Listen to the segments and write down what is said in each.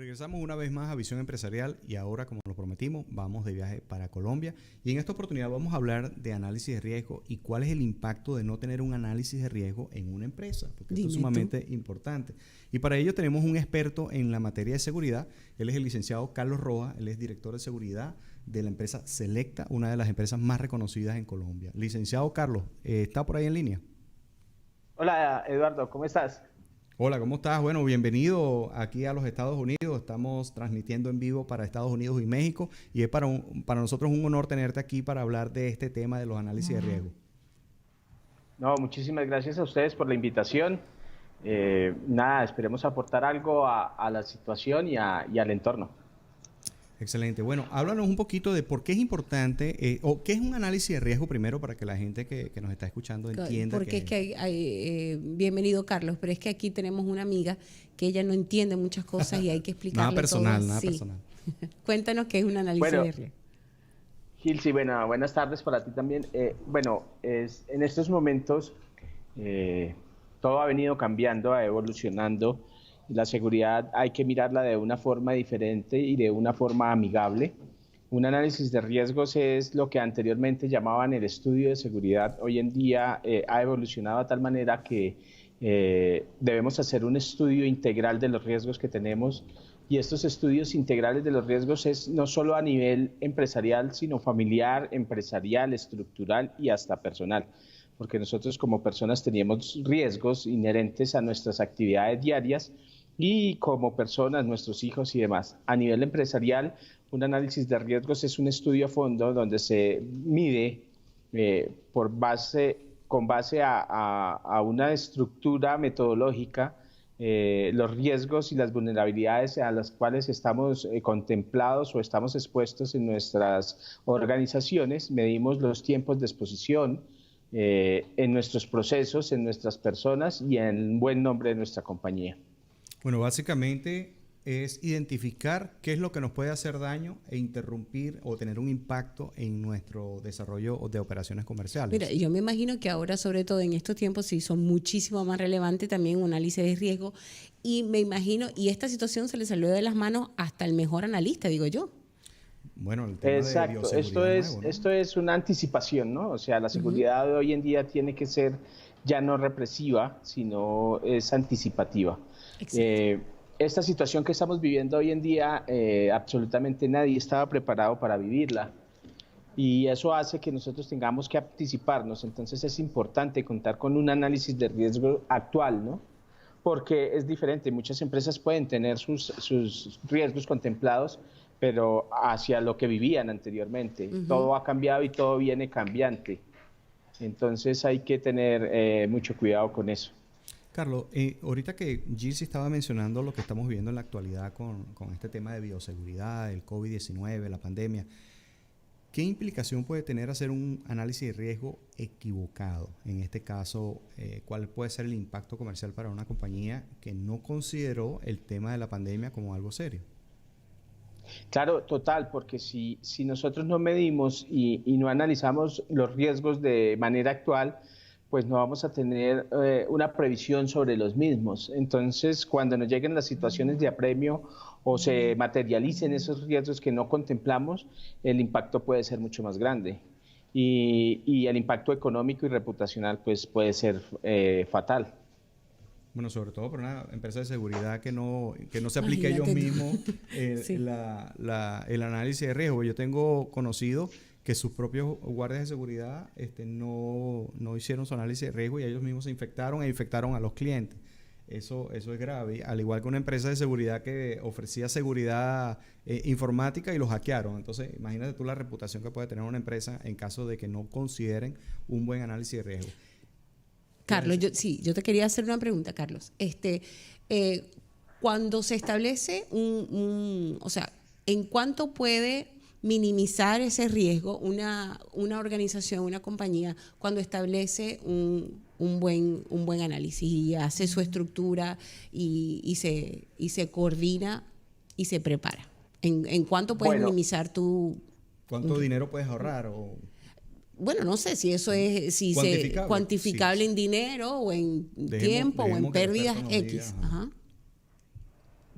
Regresamos una vez más a Visión Empresarial y ahora, como lo prometimos, vamos de viaje para Colombia. Y en esta oportunidad vamos a hablar de análisis de riesgo y cuál es el impacto de no tener un análisis de riesgo en una empresa, porque esto es sumamente importante. Y para ello tenemos un experto en la materia de seguridad. Él es el licenciado Carlos Rojas, él es director de seguridad de la empresa Selecta, una de las empresas más reconocidas en Colombia. Licenciado Carlos, ¿está por ahí en línea? Hola Eduardo, ¿cómo estás? Hola, ¿cómo estás? Bueno, bienvenido aquí a los Estados Unidos. Estamos transmitiendo en vivo para Estados Unidos y México y es para nosotros un honor tenerte aquí para hablar de este tema de los análisis de riesgo. No, muchísimas gracias a ustedes por la invitación. Nada, esperemos aportar algo a la situación y al entorno. Excelente. Bueno, háblanos un poquito de por qué es importante o qué es un análisis de riesgo primero para que la gente que nos está escuchando entienda. Porque es que bienvenido Carlos, pero es que aquí tenemos una amiga que ella no entiende muchas cosas y hay que explicarle nada personal, todo. Nada sí. personal. Cuéntanos qué es un análisis de riesgo. Gil, sí, buenas tardes para ti también. En estos momentos todo ha venido cambiando, evolucionando. La seguridad hay que mirarla de una forma diferente y de una forma amigable. Un análisis de riesgos es lo que anteriormente llamaban el estudio de seguridad. Hoy en día ha evolucionado de tal manera que debemos hacer un estudio integral de los riesgos que tenemos. Y estos estudios integrales de los riesgos es no solo a nivel empresarial, sino familiar, empresarial, estructural y hasta personal. Porque nosotros como personas teníamos riesgos inherentes a nuestras actividades diarias y como personas, nuestros hijos y demás. A nivel empresarial, un análisis de riesgos es un estudio a fondo donde se mide con base a una estructura metodológica los riesgos y las vulnerabilidades a las cuales estamos contemplados o estamos expuestos en nuestras organizaciones. Medimos los tiempos de exposición en nuestros procesos, en nuestras personas y en buen nombre de nuestra compañía. Bueno, básicamente es identificar qué es lo que nos puede hacer daño e interrumpir o tener un impacto en nuestro desarrollo de operaciones comerciales. Mira, yo me imagino que ahora, sobre todo en estos tiempos, sí son muchísimo más relevantes también un análisis de riesgo y me imagino, y esta situación se le salió de las manos hasta el mejor analista, digo yo. Bueno, el tema de bioseguridad esto es una anticipación, ¿no? O sea, la seguridad de hoy en día tiene que ser ya no represiva, sino es anticipativa. Esta situación que estamos viviendo hoy en día, absolutamente nadie estaba preparado para vivirla. Y eso hace que nosotros tengamos que anticiparnos. Entonces es importante contar con un análisis de riesgo actual, ¿no? Porque es diferente. Muchas empresas pueden tener sus riesgos contemplados, pero hacia lo que vivían anteriormente. Todo ha cambiado y todo viene cambiante. Entonces hay que tener mucho cuidado con eso. Carlos, ahorita que Gilsi estaba mencionando lo que estamos viviendo en la actualidad con este tema de bioseguridad, el COVID-19, la pandemia, ¿qué implicación puede tener hacer un análisis de riesgo equivocado? En este caso, ¿cuál puede ser el impacto comercial para una compañía que no consideró el tema de la pandemia como algo serio? Claro, total, porque si nosotros no medimos y no analizamos los riesgos de manera actual, pues no vamos a tener una previsión sobre los mismos. Entonces, cuando nos lleguen las situaciones de apremio o se materialicen esos riesgos que no contemplamos, el impacto puede ser mucho más grande. Y el impacto económico y reputacional pues puede ser fatal. Bueno, sobre todo para una empresa de seguridad que no se aplique a ellos mismos sí. el análisis de riesgo. Yo tengo conocido que sus propios guardias de seguridad no hicieron su análisis de riesgo y ellos mismos se infectaron e infectaron a los clientes. Eso es grave. Al igual que una empresa de seguridad que ofrecía seguridad informática y los hackearon. Entonces, imagínate tú la reputación que puede tener una empresa en caso de que no consideren un buen análisis de riesgo. Carlos, yo te quería hacer una pregunta, Carlos. Cuando se establece o sea, ¿en cuánto puede minimizar ese riesgo una organización, una compañía, cuando establece un buen análisis y hace su estructura y se coordina y se prepara? ¿En cuánto puedes minimizar tu... ¿Cuánto dinero puedes ahorrar? Bueno, no sé si eso es cuantificable sí. En dinero o en tiempo o en pérdidas X. Ajá.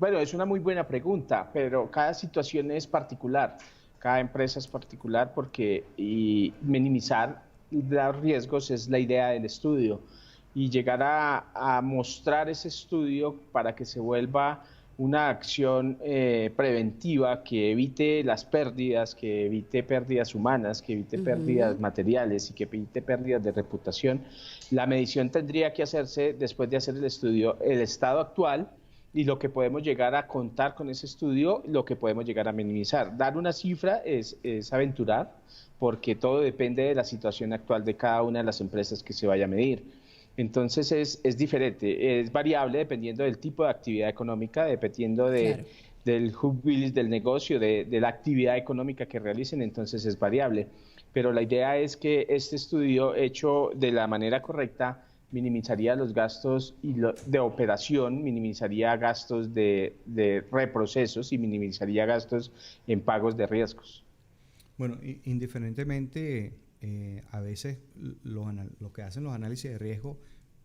Bueno, es una muy buena pregunta, pero cada situación es particular, cada empresa es particular porque minimizar los riesgos es la idea del estudio y llegar a mostrar ese estudio para que se vuelva una acción preventiva que evite las pérdidas, que evite pérdidas humanas, que evite pérdidas materiales y que evite pérdidas de reputación. La medición tendría que hacerse después de hacer el estudio, el estado actual y lo que podemos llegar a contar con ese estudio, lo que podemos llegar a minimizar. Dar una cifra es aventurar, porque todo depende de la situación actual de cada una de las empresas que se vaya a medir. Entonces es diferente, es variable dependiendo del tipo de actividad económica, dependiendo del hub bills del negocio, de la actividad económica que realicen, entonces es variable. Pero la idea es que este estudio hecho de la manera correcta minimizaría los gastos de operación, minimizaría gastos de reprocesos y minimizaría gastos en pagos de riesgos. Bueno, indiferentemente, a veces lo que hacen los análisis de riesgo,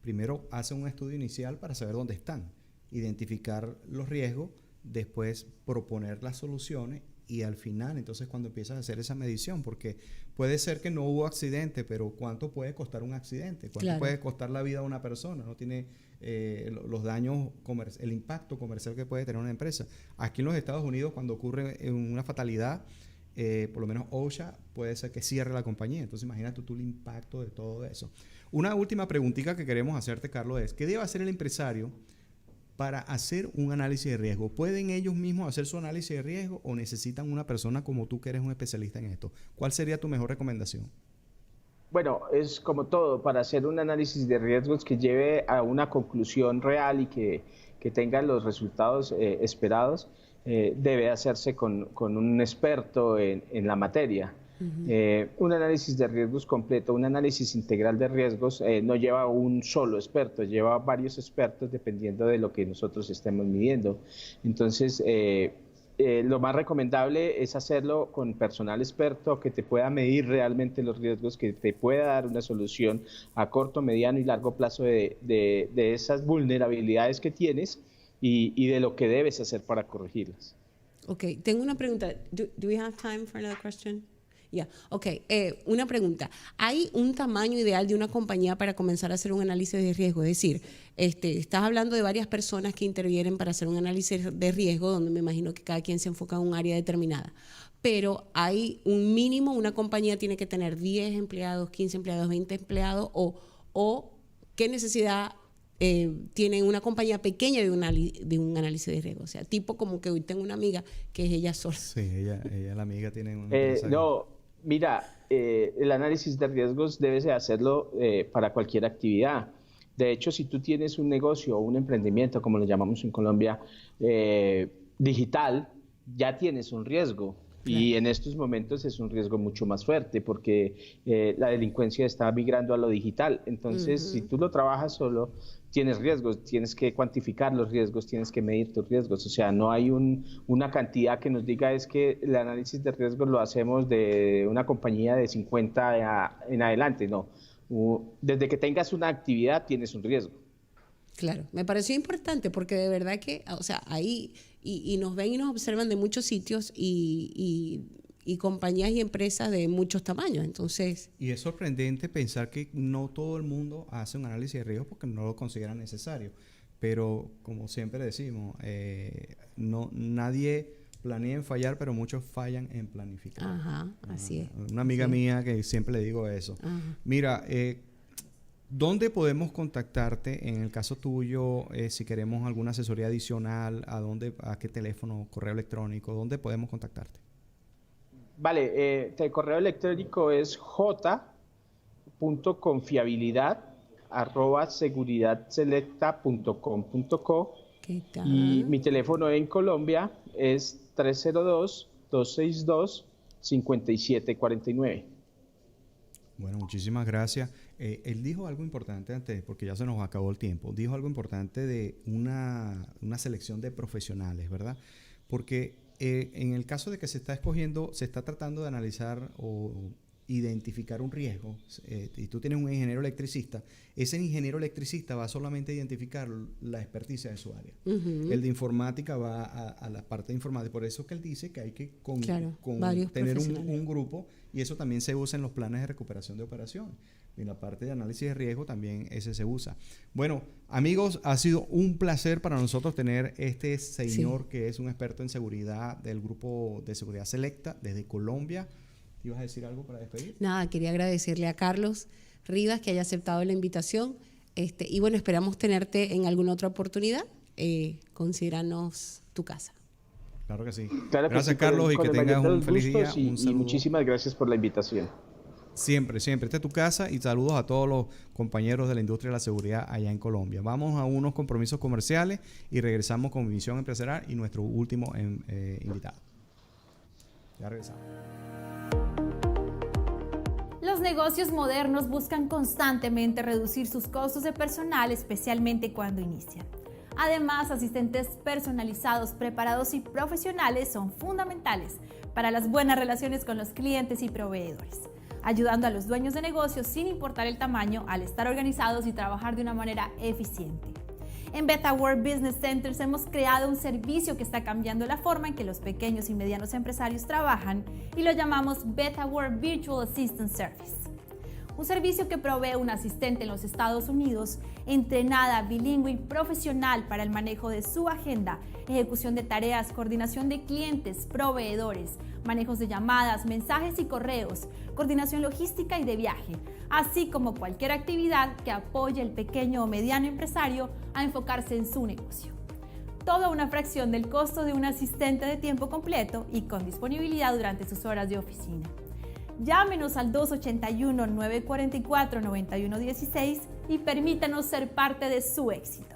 primero hacen un estudio inicial para saber dónde están, identificar los riesgos, después proponer las soluciones y al final, entonces cuando empiezas a hacer esa medición, porque puede ser que no hubo accidente, pero ¿cuánto puede costar un accidente? ¿Cuánto puede costar la vida de una persona? No tiene los daños, el impacto comercial que puede tener una empresa. Aquí en los Estados Unidos, cuando ocurre una fatalidad, por lo menos OSHA puede ser que cierre la compañía. Entonces imagínate tú el impacto de todo eso. Una última preguntita que queremos hacerte, Carlos, es ¿qué debe hacer el empresario para hacer un análisis de riesgo? ¿Pueden ellos mismos hacer su análisis de riesgo o necesitan una persona como tú que eres un especialista en esto? ¿Cuál sería tu mejor recomendación? Bueno, es como todo, para hacer un análisis de riesgos que lleve a una conclusión real y que tenga los resultados esperados, debe hacerse con un experto en la materia. Un análisis de riesgos completo, un análisis integral de riesgos no lleva un solo experto, lleva varios expertos dependiendo de lo que nosotros estemos midiendo. Entonces, lo más recomendable es hacerlo con personal experto que te pueda medir realmente los riesgos, que te pueda dar una solución a corto, mediano y largo plazo de esas vulnerabilidades que tienes y de lo que debes hacer para corregirlas. Ok, tengo una pregunta. Do we have time for another question? Yeah. Ok, una pregunta. ¿Hay un tamaño ideal de una compañía para comenzar a hacer un análisis de riesgo? Es decir, estás hablando de varias personas que intervienen para hacer un análisis de riesgo, donde me imagino que cada quien se enfoca en un área determinada. Pero hay un mínimo, una compañía tiene que tener 10 empleados, 15 empleados, 20 empleados, o ¿qué necesidad tiene una compañía pequeña de un análisis de riesgo? O sea, tipo como que hoy tengo una amiga que es ella sola. Sí, ella la amiga tiene una no, mira, el análisis de riesgos debes de hacerlo para cualquier actividad. De hecho, si tú tienes un negocio o un emprendimiento, como lo llamamos en Colombia, digital, ya tienes un riesgo. Claro. Y en estos momentos es un riesgo mucho más fuerte porque la delincuencia está migrando a lo digital. Entonces, si tú lo trabajas solo, tienes riesgos, tienes que cuantificar los riesgos, tienes que medir tus riesgos. O sea, no hay una cantidad que nos diga es que el análisis de riesgos lo hacemos de una compañía de 50 en adelante. No, desde que tengas una actividad tienes un riesgo. Claro, me pareció importante porque de verdad que, o sea, ahí y nos ven y nos observan de muchos sitios y compañías y empresas de muchos tamaños, entonces... Y es sorprendente pensar que no todo el mundo hace un análisis de riesgo porque no lo consideran necesario, pero como siempre decimos, nadie planea en fallar, pero muchos fallan en planificar. Ajá, así es. Una amiga mía que siempre le digo eso. Ajá. Mira, ¿dónde podemos contactarte en el caso tuyo si queremos alguna asesoría adicional? ¿A qué teléfono, correo electrónico? ¿Dónde podemos contactarte? Vale, el correo electrónico es j.confiabilidad@seguridadselecta.com.co y mi teléfono en Colombia es 302-262-5749. Bueno, muchísimas gracias. Él dijo algo importante antes, porque ya se nos acabó el tiempo. Dijo algo importante de una selección de profesionales, ¿verdad? Porque en el caso de que se está tratando de analizar o identificar un riesgo, y tú tienes un ingeniero electricista, ese ingeniero electricista va solamente a identificar la experticia de su área. El de informática va a la parte de informática. Por eso que él dice que hay que tener un grupo, y eso también se usa en los planes de recuperación de operación. En la parte de análisis de riesgo también ese se usa. Bueno, amigos, ha sido un placer para nosotros tener este señor que es un experto en seguridad del grupo de seguridad Selecta desde Colombia. ¿Ibas a decir algo para despedir? Nada, quería agradecerle a Carlos Rivas que haya aceptado la invitación. Y bueno, esperamos tenerte en alguna otra oportunidad. Considéranos tu casa. Claro que sí. Claro que gracias, sí, Carlos, y que tengas un feliz día. Y muchísimas gracias por la invitación. Siempre, siempre. Esta es tu casa, y saludos a todos los compañeros de la industria de la seguridad allá en Colombia. Vamos a unos compromisos comerciales y regresamos con Visión Empresarial y nuestro último invitado. Ya regresamos. Los negocios modernos buscan constantemente reducir sus costos de personal, especialmente cuando inician. Además, asistentes personalizados, preparados y profesionales son fundamentales para las buenas relaciones con los clientes y proveedores, ayudando a los dueños de negocios sin importar el tamaño al estar organizados y trabajar de una manera eficiente. En BetaWorld Business Centers hemos creado un servicio que está cambiando la forma en que los pequeños y medianos empresarios trabajan y lo llamamos BetaWorld Virtual Assistant Service. Un servicio que provee un asistente en los Estados Unidos, entrenada, bilingüe y profesional para el manejo de su agenda, ejecución de tareas, coordinación de clientes, proveedores, manejos de llamadas, mensajes y correos, coordinación logística y de viaje, así como cualquier actividad que apoye al pequeño o mediano empresario a enfocarse en su negocio. Todo a una fracción del costo de un asistente de tiempo completo y con disponibilidad durante sus horas de oficina. Llámenos al 281-944-9116 y permítanos ser parte de su éxito.